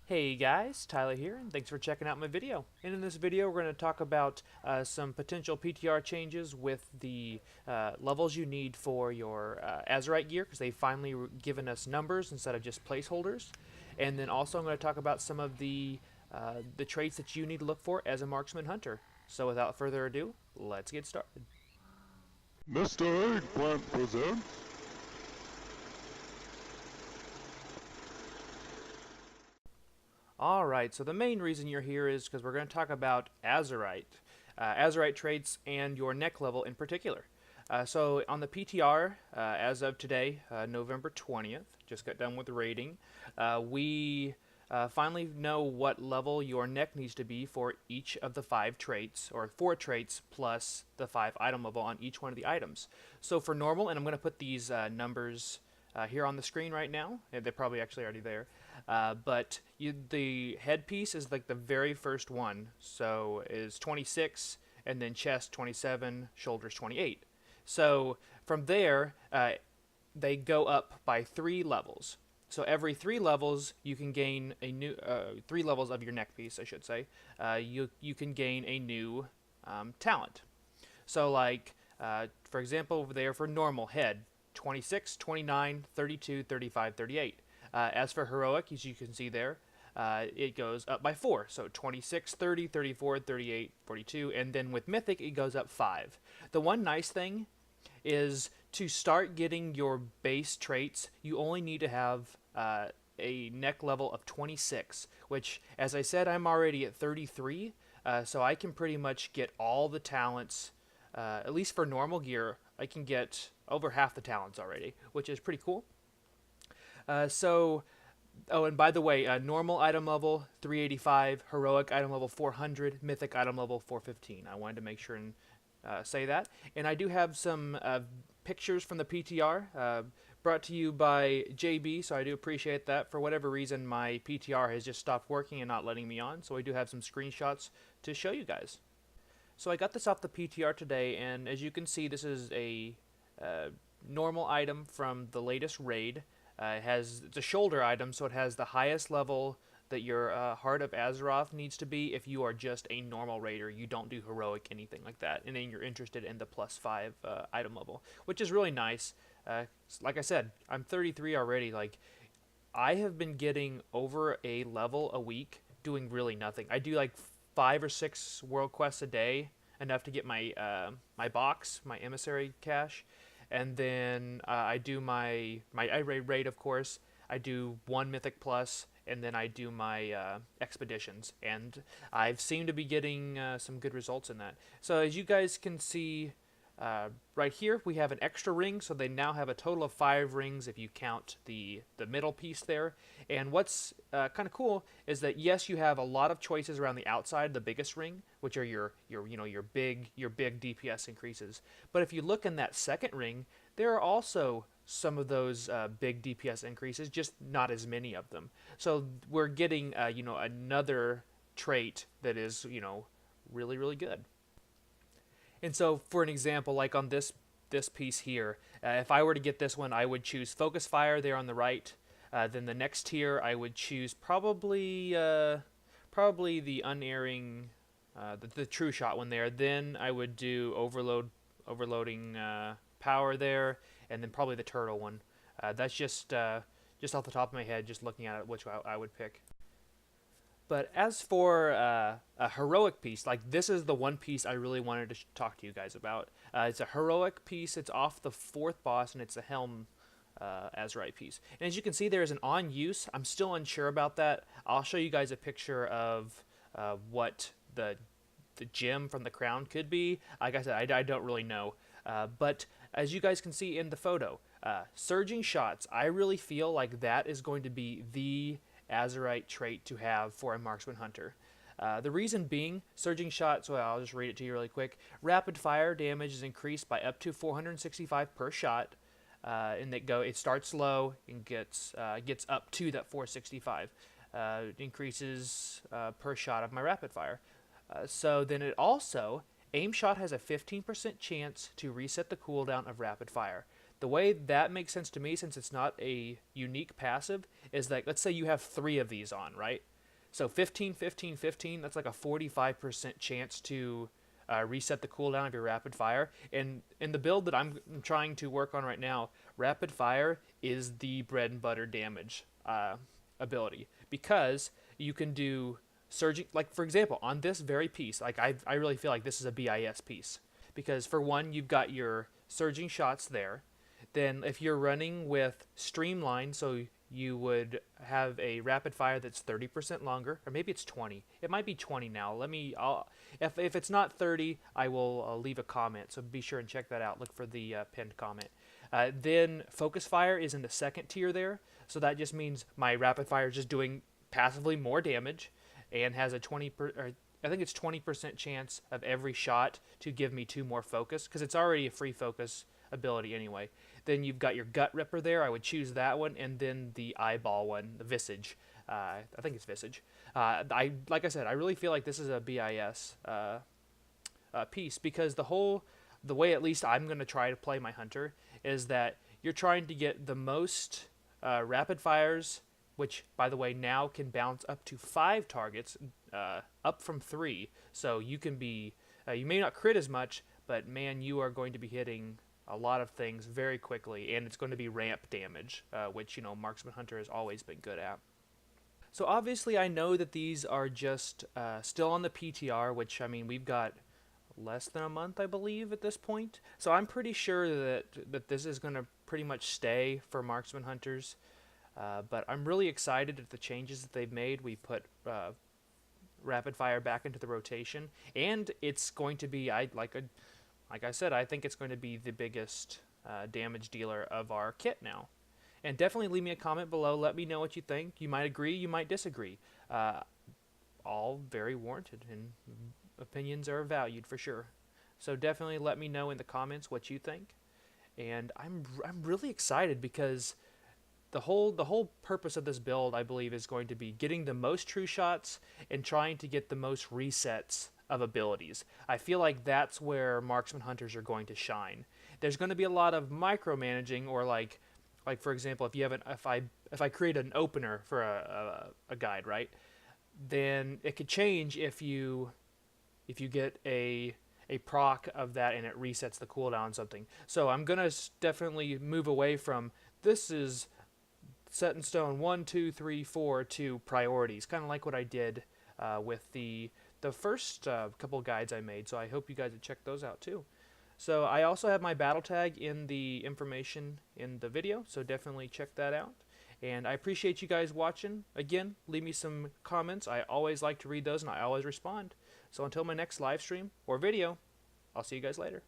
Hey guys, Tyler here, and thanks for checking out my video. And in this video, we're going to talk about some potential PTR changes with the levels you need for your Azerite gear, because they've finally given us numbers instead of just placeholders. And then also, I'm going to talk about some of the traits that you need to look for as a marksman hunter. So without further ado, let's get started. Mr. Eggplant presents. Alright, so the main reason you're here is because we're going to talk about Azerite traits, and your neck level in particular. So on the PTR, as of today, November 20th, just got done with rating, we finally know what level your neck needs to be for each of the 5 traits, or 4 traits plus the 5 item level on each one of the items. So for normal, and I'm going to put these numbers here on the screen right now. They're probably actually already there. But the headpiece is like the very first one. So is 26, and then chest 27, shoulders 28. So from there, they go up by 3 levels. So every 3 levels, you can gain a new 3 levels of your neck piece, I should say. You can gain a new talent. So like for example, over there for normal head, 26, 29, 32, 35, 38. As for heroic, as you can see there, it goes up by 4. So 26, 30, 34, 38, 42, and then with mythic, it goes up 5. The one nice thing is to start getting your base traits, you only need to have a neck level of 26, which, as I said, I'm already at 33, so I can pretty much get all the talents, at least for normal gear. I can get over half the talents already, which is pretty cool. Oh, and by the way, normal item level 385, heroic item level 400, mythic item level 415. I wanted to make sure and say that. And I do have some pictures from the PTR brought to you by JB, so I do appreciate that. For whatever reason, my PTR has just stopped working and not letting me on, so I do have some screenshots to show you guys. So I got this off the PTR today, and as you can see, this is a normal item from the latest raid. It's a shoulder item, so it has the highest level that your Heart of Azeroth needs to be if you are just a normal raider. You don't do heroic, anything like that, and then you're interested in the +5 item level, which is really nice. Like I said, I'm 33 already. Like, I have been getting over a level a week doing really nothing. I do like 5 or 6 world quests a day, enough to get my my box, my emissary cache, and then I do my raid, of course. I do 1 mythic plus, and then I do my expeditions, and I've seemed to be getting some good results in that. So as you guys can see right here, we have an extra ring, so they now have a total of 5 rings if you count the middle piece there. And what's kind of cool is that yes, you have a lot of choices around the outside, the biggest ring, which are your big DPS increases. But if you look in that second ring, there are also some of those big DPS increases, just not as many of them. So we're getting another trait that is really good. And so, for an example, like on this piece here, if I were to get this one, I would choose Focus Fire there on the right. Then the next tier, I would choose probably the Unerring, the True Shot one there. Then I would do Overloading Power there, and then probably the Turtle one. That's just off the top of my head, just looking at it, which I would pick. But as for a heroic piece, like this is the one piece I really wanted to talk to you guys about. It's a heroic piece. It's off the 4th boss, and it's a Helm Azerite piece. And as you can see, there is an on use. I'm still unsure about that. I'll show you guys a picture of what the gem from the crown could be. Like I said, I don't really know. But as you guys can see in the photo, Surging Shots, I really feel like that is going to be the Azerite trait to have for a marksman hunter. The reason being, Surging Shots, well, I'll just read it to you really quick. Rapid fire damage is increased by up to 465 per shot, and it starts low and gets up to that 465. It increases per shot of my rapid fire. So then it also, aim shot has a 15% chance to reset the cooldown of rapid fire. The way that makes sense to me, since it's not a unique passive, is that let's say you have 3 of these on, right? So 15, 15, 15, that's like a 45% chance to reset the cooldown of your rapid fire. And in the build that I'm trying to work on right now, rapid fire is the bread and butter damage ability, because you can do surging, like for example, on this very piece, like I really feel like this is a BIS piece, because for one, you've got your surging shots there. Then if you're running with streamline, so you would have a rapid fire that's 30% longer, or maybe it's 20. It might be 20 now. If it's not 30, I will leave a comment. So be sure and check that out. Look for the pinned comment. Then focus fire is in the second tier there. So that just means my rapid fire is just doing passively more damage, and has a 20% chance of every shot to give me 2 more focus, because it's already a free focus ability anyway. Then you've got your gut ripper there. I would choose that one, and then the eyeball one, the visage. I think it's visage. Like I said, I really feel like this is a BIS piece, because the way at least I'm going to try to play my hunter is that you're trying to get the most rapid fires, which by the way now can bounce up to 5 targets, up from 3. So you can be, you may not crit as much, but man, you are going to be hitting a lot of things very quickly, and it's going to be ramp damage, which, you know, Marksman Hunter has always been good at. So obviously I know that these are just still on the PTR, which, I mean, we've got less than a month, I believe, at this point. So I'm pretty sure that this is going to pretty much stay for Marksman Hunters. But I'm really excited at the changes that they've made. We put rapid fire back into the rotation, and it's going to be, like I said, I think it's going to be the biggest damage dealer of our kit now. And definitely leave me a comment below. Let me know what you think. You might agree, you might disagree. All very warranted, and opinions are valued for sure. So definitely let me know in the comments what you think. And I'm really excited, because the whole purpose of this build, I believe, is going to be getting the most true shots and trying to get the most resets of abilities. I feel like that's where Marksman Hunters are going to shine. There's going to be a lot of micromanaging, or like for example, if I create an opener for a guide, right? Then it could change if you get a proc of that and it resets the cooldown on something. So I'm gonna definitely move away from this is set in stone 1, 2, 3, 4 to priorities, kind of like what I did with the first couple guides I made. So I hope you guys have checked those out too. So I also have my battle tag in the information in the video, so definitely check that out. And I appreciate you guys watching. Again, leave me some comments. I always like to read those, and I always respond. So until my next live stream or video, I'll see you guys later.